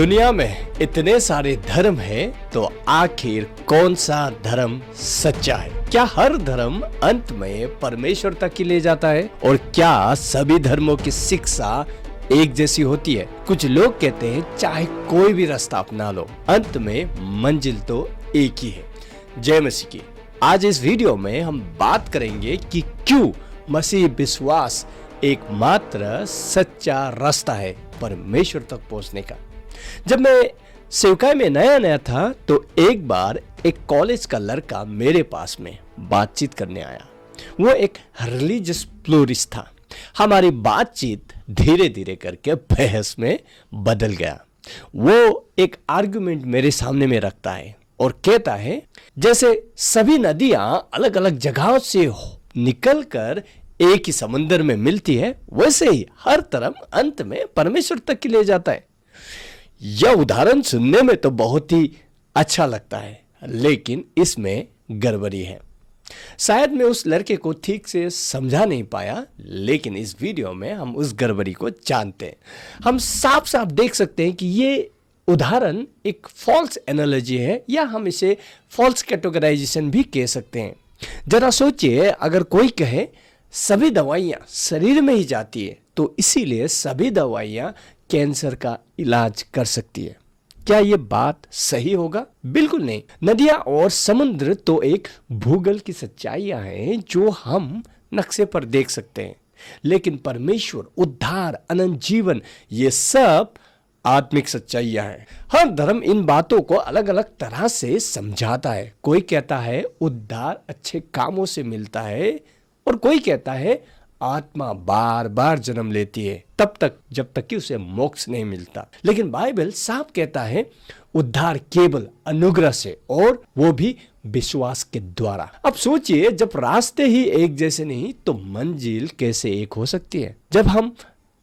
दुनिया में इतने सारे धर्म हैं, तो आखिर कौन सा धर्म सच्चा है? क्या हर धर्म अंत में परमेश्वर तक ही ले जाता है? और क्या सभी धर्मों की शिक्षा एक जैसी होती है? कुछ लोग कहते हैं चाहे कोई भी रास्ता अपना लो, अंत में मंजिल तो एक ही है। जय मसीह की। आज इस वीडियो में हम बात करेंगे कि क्यों मसीह विश्वास एकमात्र सच्चा रास्ता है परमेश्वर तक पहुंचने का। जब मैं सेवकाई में नया था तो एक बार एक कॉलेज का लड़का मेरे पास में बातचीत करने आया। वो एक रिलीजियस प्लूरिस्ट था। हमारी बातचीत धीरे धीरे करके बहस में बदल गया। वो एक आर्गुमेंट मेरे सामने में रखता है और कहता है जैसे सभी नदियां अलग अलग जगहों से निकलकर एक ही समुद्र में मिलती है, वैसे ही हर धर्म अंत में परमेश्वर तक ही ले जाता है। यह उदाहरण सुनने में तो बहुत ही अच्छा लगता है, लेकिन इसमें गड़बड़ी है। शायद मैं उस लड़के को ठीक से समझा नहीं पाया, लेकिन इस वीडियो में हम उस गड़बड़ी को जानते हैं। हम साफ साफ देख सकते हैं कि ये उदाहरण एक फॉल्स एनालॉजी है, या हम इसे फॉल्स कैटेगराइजेशन भी कह सकते हैं। जरा सोचिए, अगर कोई कहे सभी दवाइयाँ शरीर में ही जाती है, तो इसीलिए सभी दवाइयाँ कैंसर का इलाज कर सकती है। क्या ये बात सही होगा? बिल्कुल नहीं। नदियां और समुद्र तो एक भूगोल की सच्चाइयां हैं जो हम नक्शे पर देख सकते हैं, लेकिन परमेश्वर, उद्धार, अनंत जीवन, ये सब आत्मिक सच्चाइयां हैं। हर धर्म इन बातों को अलग अलग तरह से समझाता है। कोई कहता है उद्धार अच्छे कामों से मिलता है, और कोई कहता है आत्मा बार बार जन्म लेती है तब तक जब तक कि उसे मोक्ष नहीं मिलता। लेकिन बाइबल साफ कहता है उद्धार केवल अनुग्रह से, और वो भी विश्वास के द्वारा। अब सोचिए, जब रास्ते ही एक जैसे नहीं तो मंजिल कैसे एक हो सकती है? जब हम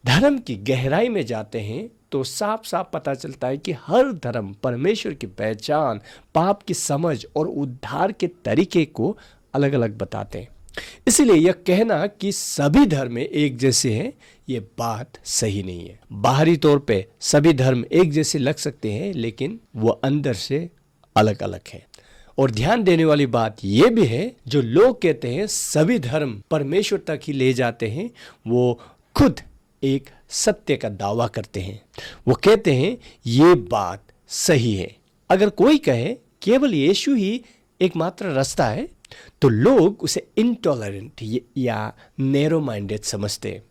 धर्म की गहराई में जाते हैं तो साफ साफ पता चलता है कि हर धर्म परमेश्वर की पहचान, पाप की समझ और उद्धार के तरीके को अलग अलग बताते हैं। इसलिए यह कहना कि सभी धर्म एक जैसे हैं, ये बात सही नहीं है। बाहरी तौर पे सभी धर्म एक जैसे लग सकते हैं, लेकिन वो अंदर से अलग अलग है। और ध्यान देने वाली बात यह भी है, जो लोग कहते हैं सभी धर्म परमेश्वर तक ही ले जाते हैं, वो खुद एक सत्य का दावा करते हैं। वो कहते हैं ये बात सही है। अगर कोई कहे केवल यीशु ही एकमात्र रास्ता है, तो लोग उसे इंटॉलरेंट या नैरो माइंडेड समझते हैं।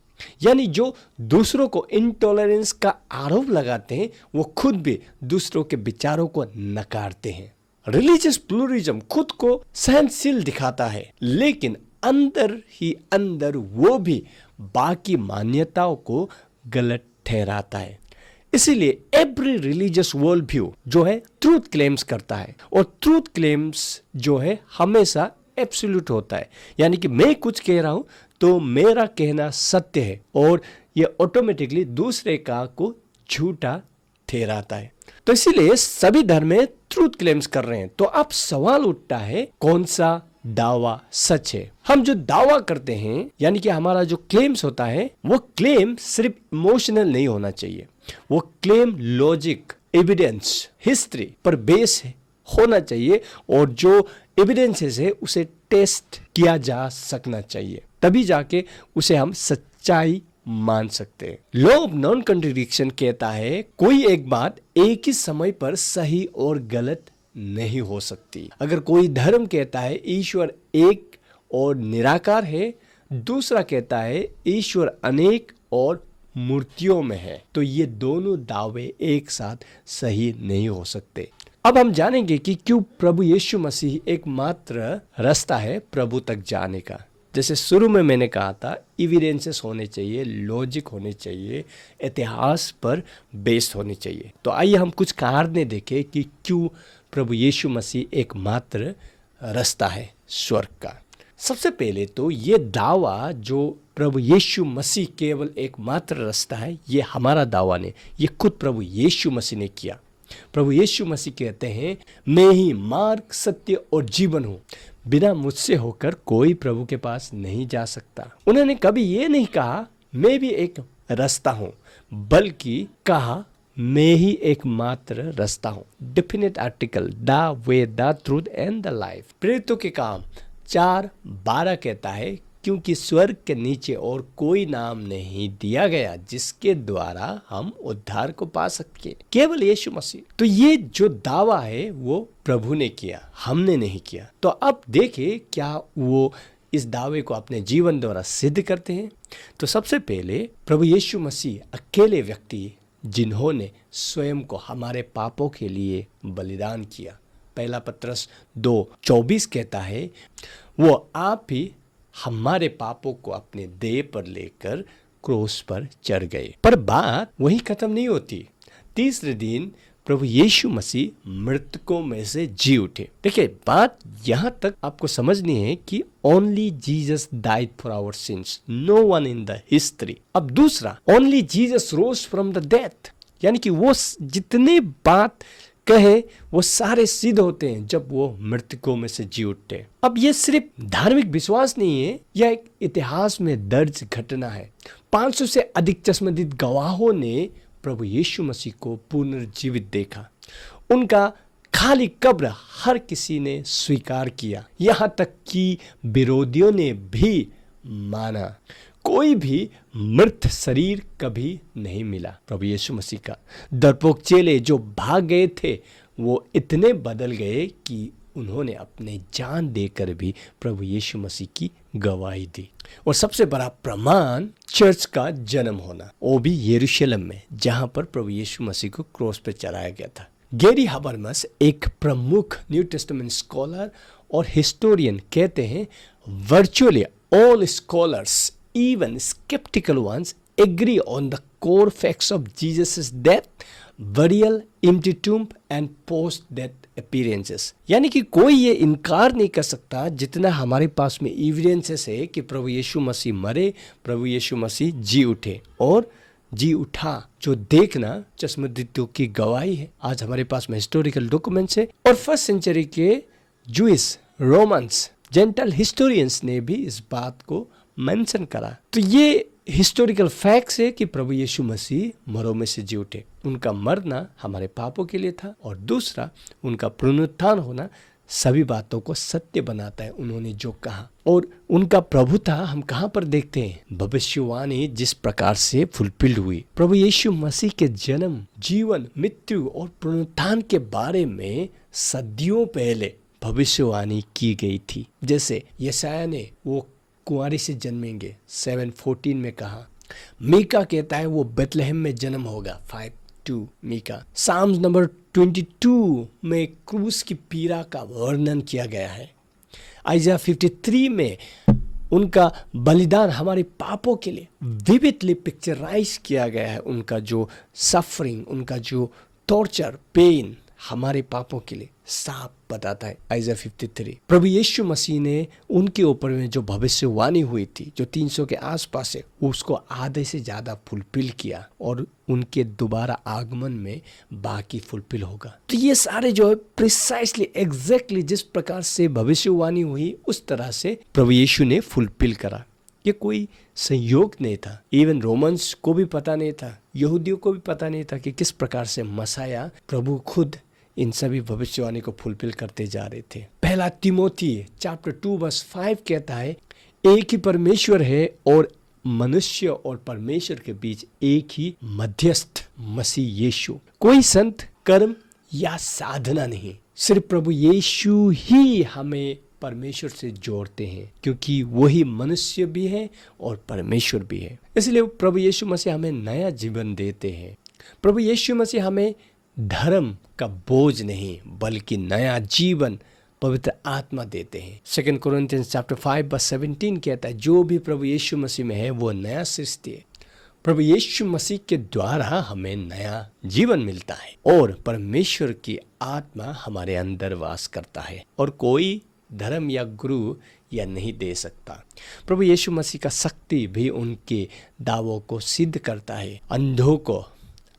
यानी जो दूसरों को इंटॉलरेंस का आरोप लगाते हैं, वो खुद भी दूसरों के विचारों को नकारते हैं। रिलीजियस प्लूरिज्म खुद को सहनशील दिखाता है, लेकिन अंदर ही अंदर वो भी बाकी मान्यताओं को गलत ठहराता है। इसीलिए एवरी रिलीजियस वर्ल्ड व्यू जो है ट्रूथ क्लेम्स करता है, और ट्रूथ क्लेम्स जो है हमेशा एब्सोल्यूट होता है। यानी कि मैं कुछ कह रहा हूं तो मेरा कहना सत्य है, और ये ऑटोमेटिकली दूसरे का को झूठा ठहराता है। तो इसीलिए सभी धर्म में ट्रूथ क्लेम्स कर रहे हैं। तो अब सवाल उठता है कौन सा दावा सच है? हम जो दावा करते हैं, यानी कि हमारा जो क्लेम्स होता है, वो क्लेम सिर्फ इमोशनल नहीं होना चाहिए। वो क्लेम लॉजिक, एविडेंस, हिस्ट्री पर बेस होना चाहिए, और जो एविडेंसेस है उसे टेस्ट किया जा सकना चाहिए, तभी जाके उसे हम सच्चाई मान सकते हैं। लॉ ऑफ नॉन कॉन्ट्रडिक्शन कहता है कोई एक बात एक ही समय पर सही और गलत नहीं हो सकती। अगर कोई धर्म कहता है ईश्वर एक और निराकार है, दूसरा कहता है ईश्वर अनेक और मूर्तियों में है, तो ये दोनों दावे एक साथ सही नहीं हो सकते। अब हम जानेंगे कि क्यों प्रभु यीशु मसीह एकमात्र रास्ता है प्रभु तक जाने का। जैसे शुरू में मैंने कहा था, एविडेंसेस होने चाहिए, लॉजिक होने चाहिए, इतिहास पर बेस्ड होने चाहिए। तो आइए हम कुछ कारणें देखें कि क्यों प्रभु यीशु मसीह एकमात्र रास्ता है स्वर्ग का। सबसे पहले तो ये दावा जो प्रभु यीशु मसीह केवल एकमात्र रास्ता है, ये हमारा दावा नहीं, ये खुद प्रभु यीशु मसीह ने किया। प्रभु यीशु मसीह कहते हैं मैं ही मार्ग, सत्य और जीवन हूँ, बिना मुझसे होकर कोई प्रभु के पास नहीं जा सकता। उन्होंने कभी ये नहीं कहा मैं भी एक रास्ता हूँ, बल्कि कहा मैं ही एकमात्र रास्ता हूँ। Definite article, the way, the truth and the life. प्रेरितों के काम 4:12 कहता है, क्योंकि स्वर्ग के नीचे और कोई नाम नहीं दिया गया जिसके द्वारा हम उद्धार को पा सके, केवल यीशु मसीह। तो ये जो दावा है वो प्रभु ने किया, हमने नहीं किया। तो अब देखें क्या वो इस दावे को अपने जीवन द्वारा सिद्ध करते हैं। तो सबसे पहले प्रभु यीशु मसीह अकेले व्यक्ति जिन्होंने स्वयं को हमारे पापों के लिए बलिदान किया। पहला पत्रस 2:24 कहता है, वो आप ही हमारे पापों को अपने देह पर लेकर क्रूस पर चढ़ गए। पर बात वही खत्म नहीं होती। तीसरे दिन प्रभु यीशु मसीह मृतकों में से जी उठे। देखिए, बात यहां तक आपको समझनी है कि only Jesus died for our sins, no one in the history. अब दूसरा, only Jesus rose from the death, यानी कि वो जितने बात कहे वो सारे सिद्ध होते हैं जब वो मृतकों में से जी उठते। अब ये सिर्फ धार्मिक विश्वास नहीं है, यह एक इतिहास में दर्ज घटना है। 500 से अधिक चश्मदीद गवाहों ने प्रभु यीशु मसीह को पुनर्जीवित देखा। उनका खाली कब्र हर किसी ने स्वीकार किया, यहाँ तक कि विरोधियों ने भी माना। कोई भी मृत शरीर कभी नहीं मिला। प्रभु यीशु मसीह का डरपोक चेले जो भाग गए थे वो इतने बदल गए कि उन्होंने अपने जान देकर भी प्रभु यीशु मसीह की गवाही दी। और सबसे बड़ा प्रमाण चर्च का जन्म होना, वो भी यरूशलेम में, जहां पर प्रभु यीशु मसीह को क्रॉस पर चढ़ाया गया था। गैरी हबरमस, एक प्रमुख न्यू टेस्टामेंट स्कॉलर और हिस्टोरियन, कहते हैं, virtually all scholars, even skeptical ones, agree on the core facts of Jesus' death, burial, empty tomb and post-death appearances। यानी कि कोई ये इनकार नहीं कर सकता, जितना हमारे पास में एविडेंसेस है कि प्रभु यीशु मसीह मरे, प्रभु यीशु मसीह जी उठे और जी उठा, जो देखना चश्मदीदों की गवाही है। आज हमारे पास में हिस्टोरिकल डॉक्यूमेंट्स है और फर्स्ट सेंचुरी के जूइश, रोमन्स, जेंटल हिस्टोरियंस ने भी इस बात को मेंशन करा। तो ये हिस्टोरिकल फैक्ट्स है कि प्रभु यीशु मसीह मरों में से जी उठे। उनका मरना हमारे पापों के लिए था और दूसरा, उनका पुनरुत्थान होना सभी बातों को सत्य बनाता है। उन्होंने जो कहा और उनका प्रभुता हम कहाँ पर देखते हैं? भविष्यवाणी जिस प्रकार से फुलफिल हुई। प्रभु यीशु मसीह के जन्म, जीवन, मृत्यु और पुनरुत्थान के बारे में सदियों पहले भविष्यवाणी की गई थी। जैसे यशायाह ने वो कुंवारी से जन्मेंगे 7:14 में कहा। मीका कहता है वो बेथलेहम में जन्म होगा 5:2 मीका। साम्स नंबर 22 में क्रूस की पीड़ा का वर्णन किया गया है। आइज़ाया 53 में उनका बलिदान हमारे पापों के लिए विविडली पिक्चराइज किया गया है। उनका जो सफरिंग, उनका जो टॉर्चर, पेन हमारे पापों के लिए साफ बताता है। आइज़ाया 53। प्रभु यीशु मसीह ने उनके ऊपर में जो भविष्यवाणी हुई थी, जो 300 के आसपास है, उसको आधे से ज्यादा फुलफिल किया और उनके दोबारा आगमन में बाकी फुलफिल होगा। तो ये सारे जो है प्रिसाइसली, एग्जैक्टली जिस प्रकार से भविष्यवाणी हुई उस तरह से प्रभु यीशु ने फुलफिल करा। ये कोई संयोग नहीं था। इवन रोमन्स को भी पता नहीं था, यहूदियों को भी पता नहीं था कि किस प्रकार से मसाया, प्रभु खुद इन सभी भविष्यवाणी को फुलफिल करते जा रहे थे। पहला तिमोथी चैप्टर 2:5 कहता है, एक ही परमेश्वर है और मनुष्य और परमेश्वर के बीच एक ही मध्यस्थ, मसीह यीशु। कोई संत, कर्म या साधना नहीं, सिर्फ प्रभु यीशु ही हमें परमेश्वर से जोड़ते हैं, क्योंकि वही मनुष्य भी है और परमेश्वर भी है। इसलिए प्रभु यीशु मसीह हमें नया जीवन देते हैं। प्रभु यीशु मसीह हमें धर्म का बोझ नहीं बल्कि नया जीवन, पवित्र आत्मा देते हैं। 2 कोरिन्थियंस चैप्टर 5:17 कहता है, जो भी प्रभु यीशु मसीह में है वो नया सृष्टि है। प्रभु यीशु मसीह के द्वारा हमें नया जीवन मिलता है और परमेश्वर की आत्मा हमारे अंदर वास करता है और कोई धर्म या गुरु या नहीं दे सकता। प्रभु यीशु मसीह का शक्ति भी उनके दावों को सिद्ध करता है। अंधों को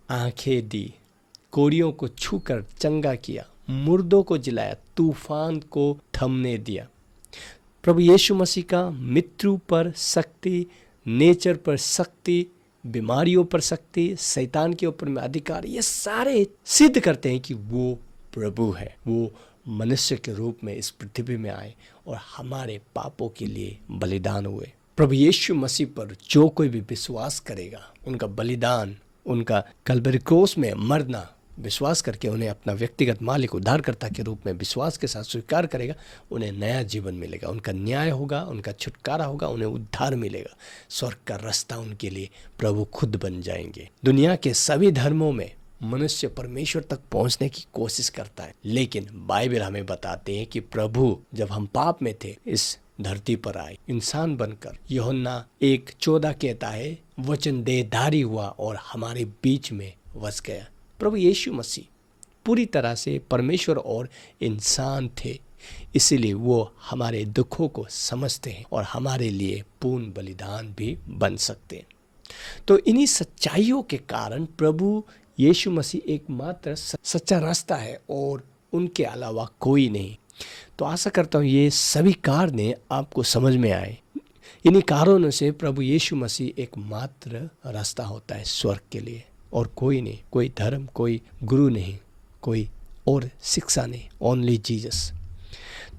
आंखें दी, कोड़ियों को छूकर चंगा किया, मुर्दों को जिलाया, तूफान को थमने दिया। प्रभु यीशु मसीह का मृत्यु पर शक्ति, नेचर पर शक्ति बीमारियों पर शक्ति, शैतान के ऊपर में अधिकार, ये सारे सिद्ध करते हैं कि वो प्रभु है। वो मनुष्य के रूप में इस पृथ्वी में आए और हमारे पापों के लिए बलिदान हुए। प्रभु यीशु मसीह पर जो कोई भी विश्वास करेगा, उनका बलिदान, उनका कल्वरी क्रॉस में मरना विश्वास करके उन्हें अपना व्यक्तिगत मालिक उद्धारकर्ता के रूप में विश्वास के साथ स्वीकार करेगा, उन्हें नया जीवन मिलेगा, उनका न्याय होगा, उनका छुटकारा होगा, उन्हें उद्धार मिलेगा। स्वर्ग का रास्ता उनके लिए प्रभु खुद बन जाएंगे। दुनिया के सभी धर्मों में मनुष्य परमेश्वर तक पहुंचने की कोशिश करता है, लेकिन बाइबल हमें बताते हैं कि प्रभु जब हम पाप में थे इस धरती पर आए इंसान बनकर। यूहन्ना 1:14 कहता है, वचन देहधारी हुआ और हमारे बीच में बस गया। प्रभु यीशु मसीह पूरी तरह से परमेश्वर और इंसान थे, इसीलिए वो हमारे दुखों को समझते हैं और हमारे लिए पूर्ण बलिदान भी बन सकते हैं। तो इन्हीं सच्चाइयों के कारण प्रभु यीशु मसीह एकमात्र सच्चा रास्ता है और उनके अलावा कोई नहीं। तो आशा करता हूँ ये सभी कारण आपको समझ में आए। इन्हीं कारणों से प्रभु यीशु मसीह एकमात्र रास्ता होता है स्वर्ग के लिए, और कोई नहीं, कोई धर्म, कोई गुरु नहीं, कोई और शिक्षा नहीं, ओनली जीसस।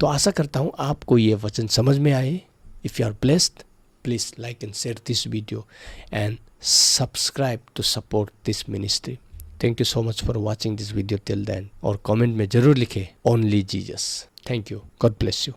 तो आशा करता हूँ आपको ये वचन समझ में आए। If you are blessed, please like and share this video and subscribe to support this ministry. Thank you so much for watching this video till then. और कमेंट में ज़रूर लिखें only Jesus. Thank you, God bless you.